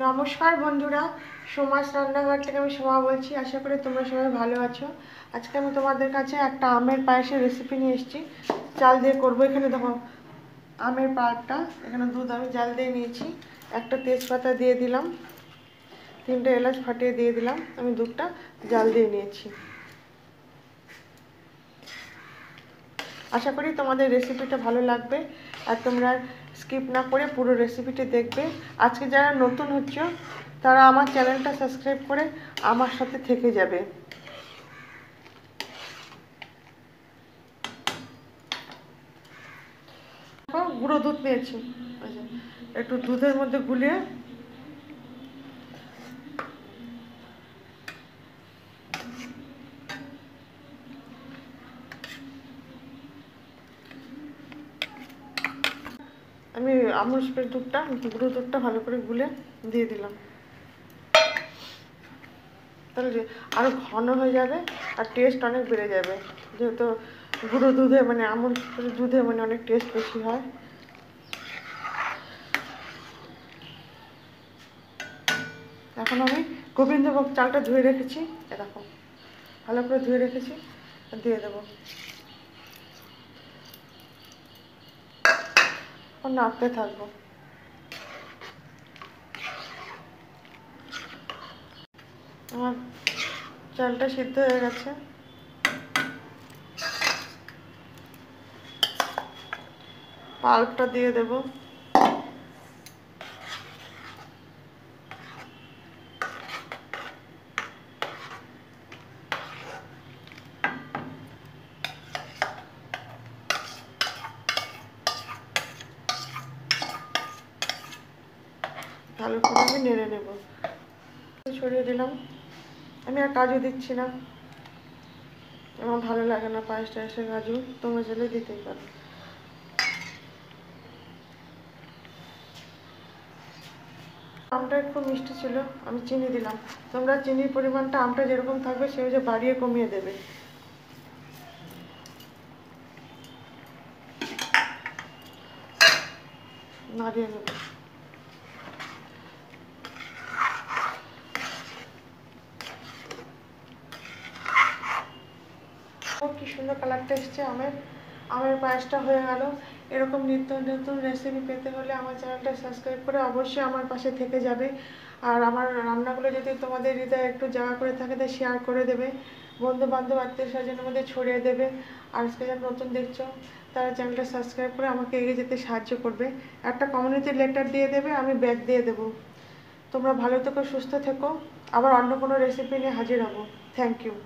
নমস্কার বন্ধুরা, সোমাস রান্নাঘর থেকে আমি সোমা বলছি। আশা করি তোমরা সবাই ভালো আছো। আজকে আমি তোমাদের কাছে একটা আমের পায়েসের রেসিপি নিয়ে এসেছি। চাল দিয়ে করবো। এখানে দেখো আমের পাকটা, এখানে দুধ আমি জাল দিয়ে নিয়েছি, একটা তেজপাতা দিয়ে দিলাম, 3টে এলাচ ফাটিয়ে দিয়ে দিলাম। আমি দুধটা জাল দিয়ে নিয়েছি। আশা করি তোমাদের রেসিপিটা ভালো লাগবে আর তোমরা স্কিপ না করে পুরো রেসিপিটি দেখবে। আজকে যারা নতুন হচ্ছ তারা আমার চ্যানেলটা সাবস্ক্রাইব করে আমার সাথে থেকে যাবে। গুঁড়ো দুধ নিয়েছি, একটু দুধের মধ্যে গুলিয়ে আমি আমুল স্প্রে দুধটা, গুঁড়ো দুধটা ভালো করে গুলে দিয়ে দিলাম। তাহলে আরও ঘন হয়ে যাবে আর টেস্ট অনেক বেড়ে যাবে, যেহেতু গুঁড়ো দুধে মানে আমুল দুধে মানে অনেক টেস্ট বেশি হয়। এখন আমি গোবিন্দভোগ চালটা ধুয়ে রেখেছি, এরকম ভালো করে ধুয়ে রেখেছি, দিয়ে দেবো। নাড়তে থাকবো। আমার চালটা সিদ্ধ হয়ে গেছে। পাল্পটা দিয়ে দেবো। ভালো করে আমি নেড়ে নেব। ছড়িয়ে দিলাম। আমি আর কাজু দিচ্ছি না, আমার ভালো লাগে না পায়েস টায়েসে কাজু, তোমরা চাইলে দিতেই পারো। আমটা একটু মিষ্টি ছিল, আমি চিনি দিলাম। তোমরা চিনির পরিমাণটা আমটা যেরকম থাকবে সেই অনুযায়ী বাড়িয়ে কমিয়ে দেবে। নাড়িয়ে নেব। কি সুন্দর কালারটা এসছে আমের পায়েসটা হয়ে গেল। এরকম নিত্য নতুন রেসিপি পেতে হলে আমার চ্যানেলটা সাবস্ক্রাইব করে অবশ্যই আমার পাশে থেকে যাবে। আর আমার রান্নাগুলো যদি তোমাদের হৃদয়ে একটু জায়গা করে থাকে তাই শেয়ার করে দেবে, বন্ধু বান্ধব আত্মীয় স্বজনের মধ্যে ছড়িয়ে দেবে। আর আজকে যারা নতুন দেখছো তারা চ্যানেলটা সাবস্ক্রাইব করে আমাকে এগিয়ে যেতে সাহায্য করবে। একটা কমিউনিটি লেটার দিয়ে দেবে, আমি ব্যাগ দিয়ে দেবো। তোমরা ভালো থেকো, সুস্থ থেকো। আবার অন্য কোনো রেসিপি নিয়ে হাজির হব। Thank you.